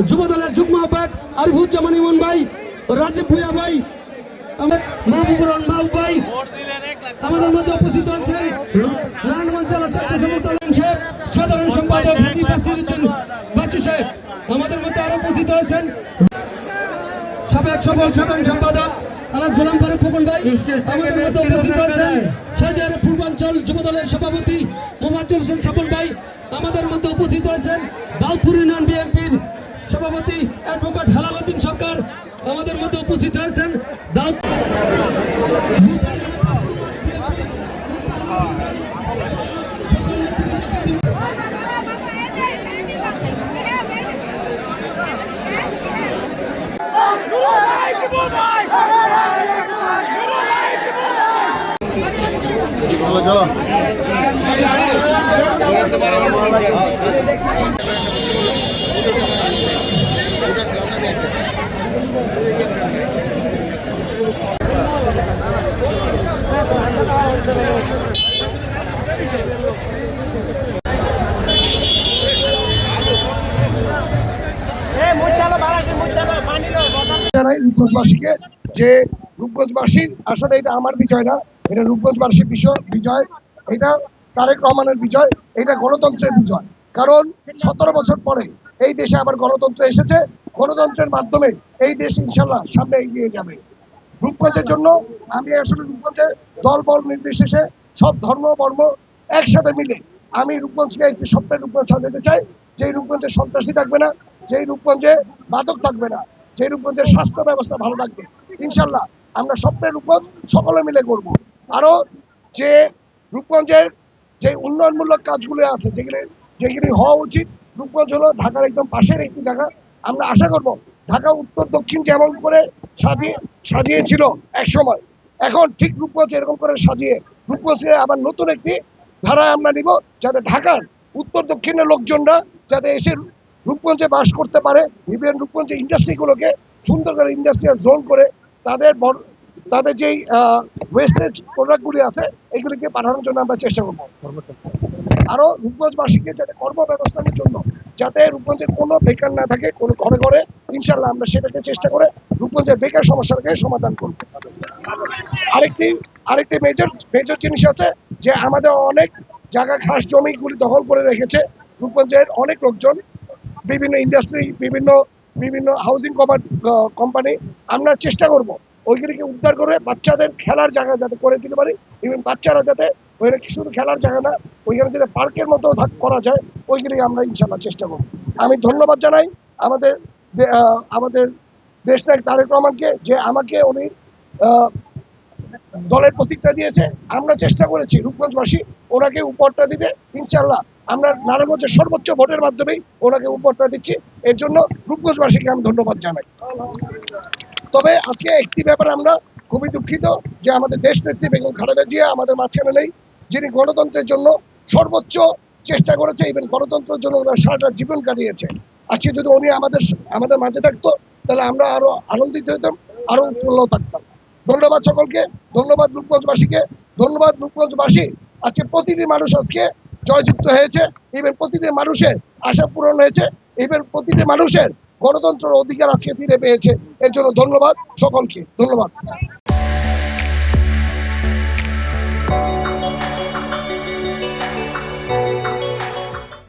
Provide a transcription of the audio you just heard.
যুব দলের যুগ্ম আহ্বায়ক আরিফুজ্জামান ইমন ভাই, রাজীব ভুইয়া ভাই, মাহবুবুর রহমান মাহবুব ভাই আমাদের মধ্যে উপস্থিত আছেন। নারায়ণগঞ্জ জেলা স্বেচ্ছাসেবক দল সাধারণ সম্পাদক হাজী বাসিরউদ্দিন বাচ্চু সাহেব আমাদের মধ্যে আরো উপস্থিত আছেন। সাবেক সফল সাধারণ সম্পাদক আলাদ গোলাম ফারুক খোকন ভাই আমাদের মধ্যে উপস্থিত আছেন। সৌদি আরব পূর্বাঞ্চল যুব দলের সভাপতি মোফাজ্জল হোসেন স্বপন ভাই আমাদের মধ্যে উপস্থিত আছেন। দাউদপুর ইউনিয়ন বিএনপির সভাপতি অ্যাডভোকেট হেলাল উদ্দিন সরকার আমাদের মধ্যে উপস্থিত হয়েছেন। জানাই রূপগঞ্জবাসীকে যে রূপগঞ্জবাসীর আসলে এটা আমার বিজয় না, এটা রূপগঞ্জবাসীর বিজয়, এটা তারেক রহমানের বিজয়, এটা গণতন্ত্রের বিজয়। কারণ 17 বছর পরে এই দেশে আবার গণতন্ত্র এসেছে, গণতন্ত্রের মাধ্যমে এই দেশ ইনশাল্লাহ সামনে এগিয়ে যাবে। রূপগঞ্জের জন্য আমি আসলে রূপগঞ্জের দল বল নির্বিশেষে সব ধর্ম বর্ণ একসাথে মিলে আমি রূপগঞ্জকে একটি স্বপ্নের রূপগঞ্জ সাজাতে চাই, যেই রূপগঞ্জে সন্ত্রাসী থাকবে না, যেই রূপগঞ্জে মাদক থাকবে না, যে রূপগঞ্জের স্বাস্থ্য ব্যবস্থা ভালো থাকবে। ইনশাল্লাহ আমরা স্বপ্নের রূপগঞ্জ সকলে মিলে করব। আরো যে রূপগঞ্জের যে উন্নয়নমূলক কাজগুলো আছে যেগুলি হওয়া উচিত, রূপগঞ্জ হলো ঢাকার একদম পাশের একটি জায়গা। আমরা আশা করব ঢাকা উত্তর দক্ষিণ যেমন করে সাজিয়েছিল এক সময়, এখন ঠিক রূপগঞ্জ এরকম করে সাজিয়ে রূপগঞ্জে আবার নতুন একটি ধারায় আমরা নিব, যাতে ঢাকার উত্তর দক্ষিণের লোকজনরা যাতে এসে রূপগঞ্জে বাস করতে পারে। ইভেন রূপগঞ্জে ইন্ডাস্ট্রিগুলোকে সুন্দর করে ইন্ডাস্ট্রিয়াল জোন করে তাদের যেই ওয়েস্টেজ প্রোডাক্টগুলি আছে এগুলিকে পাঠানোর জন্য আমরা চেষ্টা করব। আরো রূপগঞ্জবাসীকে যাতে কর্মব্যবস্থানের জন্য যাতে রূপগঞ্জে কোনো বেকার না থাকে, কোনো ঘরে ঘরে, ইনশাল্লাহ আমরা সেটাকে চেষ্টা করে রূপগঞ্জের বেকার সমস্যাটাকে সমাধান করব। আরেকটি মেজর জিনিস আছে যে আমাদের অনেক জায়গা খাস জমিগুলি দখল করে রেখেছে রূপগঞ্জের অনেক লোকজন, বিভিন্ন ইন্ডাস্ট্রি, বিভিন্ন হাউজিং কোম্পানি। আমরা চেষ্টা করব ওইগুলিকে উদ্ধার করে বাচ্চাদের খেলার জায়গা যাতে করে দিতে পারি, ইভেন বাচ্চারা যাতে ওইখানে শুধু খেলার জায়গা না, ওইখানে যাতে পার্কের মতো করা যায়, ওইগুলি আমরা ইনশাল্লাহ চেষ্টা করব। আমি ধন্যবাদ জানাই আমাদের দেশনায়ক তারেক রহমানকে যে আমাকে উনি দলের প্রতিজ্ঞা দিয়েছে। আমরা চেষ্টা করেছি রূপগঞ্জবাসী ওনাকে উপহারটা দিতে, ইনশাল্লাহ আমরা নারায়ণগঞ্জের সর্বোচ্চ ভোটের মাধ্যমেই ওনাকে উপহারটা দিচ্ছি। এর জন্য রূপগঞ্জবাসীকে আমি ধন্যবাদ জানাই। তবে আজকে একটি ব্যাপারে আমরা খুবই দুঃখিত যে আমাদের দেশ নেত্রী বেগম খালেদা জিয়া আমাদের মাঝখানে নেই, যিনি গণতন্ত্রের জন্য সর্বোচ্চ চেষ্টা করেছে, ইভেন গণতন্ত্রের জন্য ওনার সারাটা জীবন কাটিয়েছে। আজকে যদি উনি আমাদের মাঝে থাকতো তাহলে আমরা আরো আনন্দিত হতাম, আরো উৎফুল্ল থাকতাম। ধন্যবাদ সকলকে, ধন্যবাদ রূপগঞ্জবাসীকে, ধন্যবাদ রূপগঞ্জবাসী। আজকে প্রতিটি মানুষ আজকে জয়যুক্ত হয়েছে, ইভেন প্রতিটি মানুষের আশা পূরণ হয়েছে, ইভেন প্রতিটি মানুষের গণতন্ত্রের অধিকার আজকে ফিরে পেয়েছে। এর জন্য ধন্যবাদ সকলকে, ধন্যবাদ।